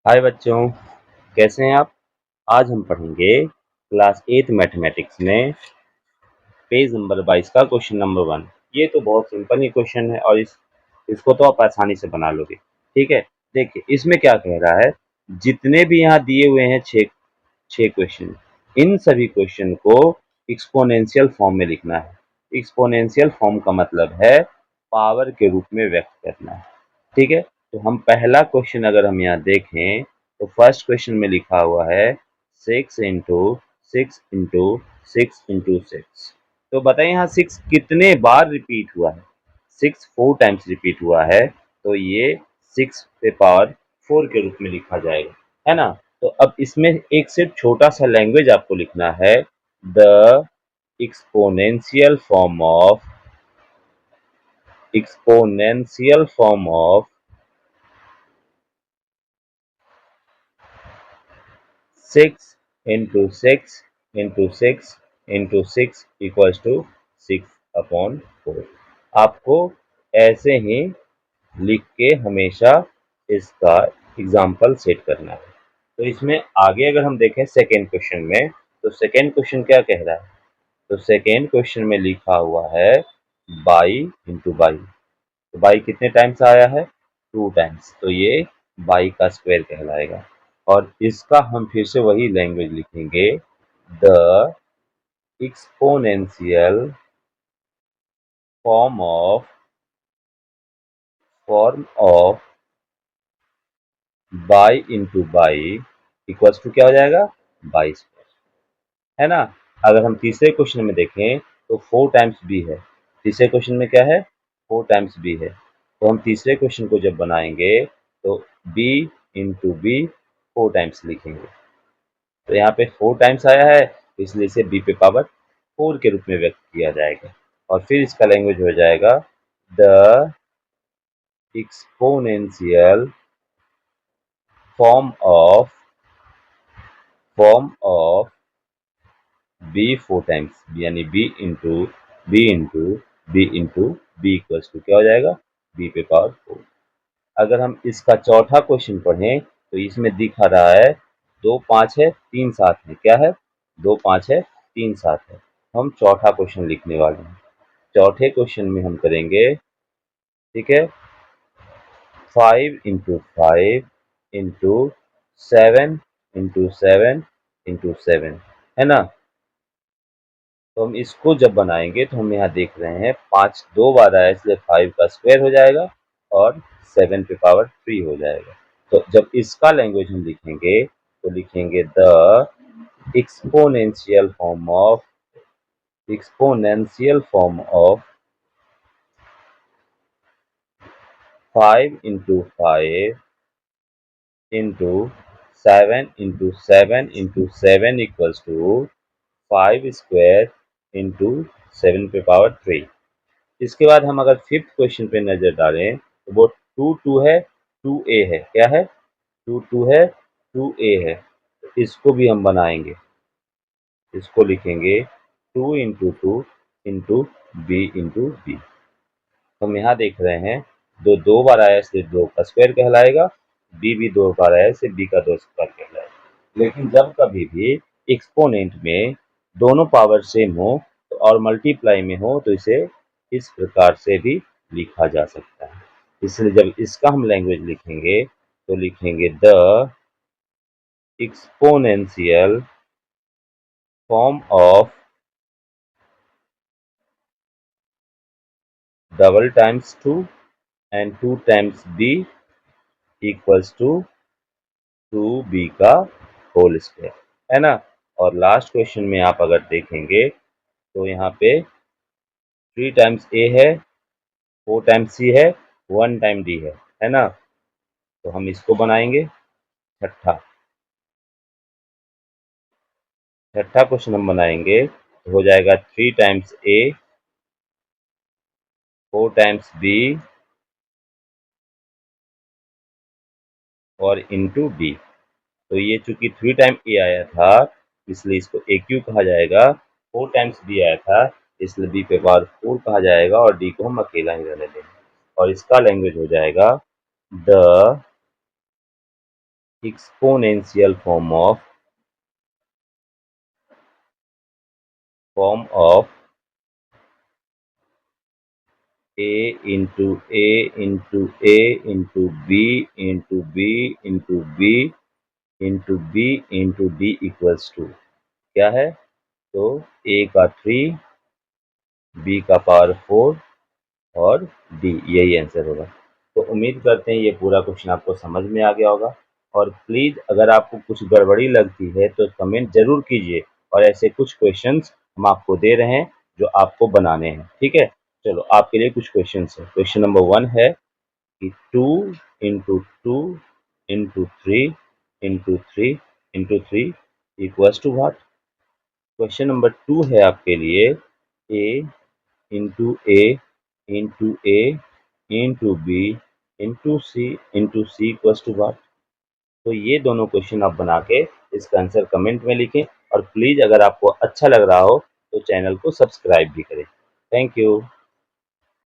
हाय बच्चों, कैसे हैं आप? आज हम पढ़ेंगे क्लास 8 मैथमेटिक्स में पेज नंबर 22 का क्वेश्चन नंबर 1। ये तो बहुत सिंपल ही क्वेश्चन है और इसको तो आप आसानी से बना लोगे। ठीक है, देखिए इसमें क्या कह रहा है। जितने भी यहाँ दिए हुए हैं छह क्वेश्चन, इन सभी क्वेश्चन को एक्सपोनेंशियल फॉर्म में लिखना है। एक्सपोनेंशियल फॉर्म का मतलब है पावर के रूप में व्यक्त करना है। ठीक है, तो हम पहला क्वेश्चन अगर हम यहाँ देखें तो फर्स्ट क्वेश्चन में लिखा हुआ है 6 इंटू 6 इंटू 6 इंटू 6। तो बताइए यहाँ 6 कितने बार रिपीट हुआ है। 6 4 टाइम्स रिपीट हुआ है, तो ये 6 पे पावर 4 के रूप में लिखा जाएगा, है ना। तो अब इसमें एक सिर्फ छोटा सा लैंग्वेज आपको लिखना है, the exponential form of exponential form of 6 into 6 into 6 equals to 6/4। आपको ऐसे ही लिख के हमेशा इसका एग्जाम्पल सेट करना है। तो इसमें आगे अगर हम देखें सेकेंड क्वेश्चन में, तो सेकेंड क्वेश्चन क्या कह रहा है। तो सेकेंड क्वेश्चन में लिखा हुआ है बाई इंटू बाई। तो बाई कितने टाइम्स आया है, 2 टाइम्स, तो ये बाई का स्क्वायर कहलाएगा। और इसका हम फिर से वही लैंग्वेज लिखेंगे, the exponential form of by into by equals to क्या हो जाएगा, बाई स्क्वायर, है ना। अगर हम तीसरे क्वेश्चन में देखें तो 4 टाइम्स बी है। तीसरे क्वेश्चन में क्या है, 4 टाइम्स बी है। तो हम तीसरे क्वेश्चन को जब बनाएंगे तो बी इंटू बी 4 टाइम्स लिखेंगे। तो यहाँ पे 4 टाइम्स आया है, इसलिए इसे बी पे पावर 4 के रूप में व्यक्त किया जाएगा। और फिर इसका लैंग्वेज हो जाएगा the exponential form of B 4 times, यानी बी इक्वल्स टू क्या हो जाएगा, बी पे पावर 4। अगर हम इसका चौथा क्वेश्चन पढ़ें तो इसमें दिखा रहा है 2 5 है 3 7 है, क्या है, 2 5 है 3 7 है। हम चौथा क्वेश्चन लिखने वाले हैं। चौथे क्वेश्चन में हम करेंगे, ठीक है, 5 इंटू 5 इंटू 7 इंटू 7 है ना। तो हम इसको जब बनाएंगे तो हम यहाँ देख रहे हैं 5 2 बार आया, इसलिए 5 का स्क्वायर हो जाएगा और 7 पे पावर 3 हो जाएगा। तो जब इसका लैंग्वेज हम लिखेंगे तो लिखेंगे the exponential form of 5 into 5 into 7 into 7 equals to 5 square into 7 पे पावर 3। इसके बाद हम अगर फिफ्थ क्वेश्चन पे नजर डालें तो वो 2 2 है 2a है, क्या है, 2 2 है 2a है। तो इसको भी हम बनाएंगे, इसको लिखेंगे 2 इंटू 2 इंटू बी। हम यहाँ देख रहे हैं दो 2 बार आया इसलिए 2 का स्क्वायर कहलाएगा, बी भी 2 बार आया इसलिए बी का 2 स्क्वायर कहलाएगा। लेकिन जब कभी भी एक्सपोनेंट में दोनों पावर सेम हो तो और मल्टीप्लाई में हो तो इसे इस प्रकार से भी लिखा जा सकता है। इसलिए जब इसका हम लैंग्वेज लिखेंगे तो लिखेंगे the exponential form of double times 2 and 2 times B equals to 2b का होल स्क्वायर, है ना। और लास्ट क्वेश्चन में आप अगर देखेंगे तो यहाँ पे 3 टाइम्स a है, 4 टाइम्स c है, 1 टाइम d है ना। तो हम इसको बनाएंगे छठा छठा क्वेश्चन हम बनाएंगे तो हो जाएगा 3 टाइम्स a, 4 टाइम्स b और इंटू d। तो ये चूंकि 3 टाइम a आया था इसलिए इसको a क्यू कहा जाएगा, 4 टाइम्स b आया था इसलिए b पे पावर 4 कहा जाएगा और d को हम अकेला ही रहने देंगे। और इसका लैंग्वेज हो जाएगा the exponential form of a into a into a into b into b into b into b into d equals to क्या है? तो a का 3, b का पावर 4 और डी, यही आंसर होगा। तो उम्मीद करते हैं ये पूरा क्वेश्चन आपको समझ में आ गया होगा। और प्लीज अगर आपको कुछ गड़बड़ी लगती है तो कमेंट जरूर कीजिए, और ऐसे कुछ क्वेश्चंस हम आपको दे रहे हैं जो आपको बनाने हैं, ठीक है। चलो आपके लिए कुछ क्वेश्चंस है। क्वेश्चन नंबर 1 है कि 2 into 2 into 3 into 3 into 3 equals to what. Question number 2 है आपके लिए A into A into A into B into C equals to what. तो ये दोनों क्वेश्चन आप बना के इसका आंसर कमेंट में लिखें, और प्लीज अगर आपको अच्छा लग रहा हो तो चैनल को सब्सक्राइब भी करें। Thank you.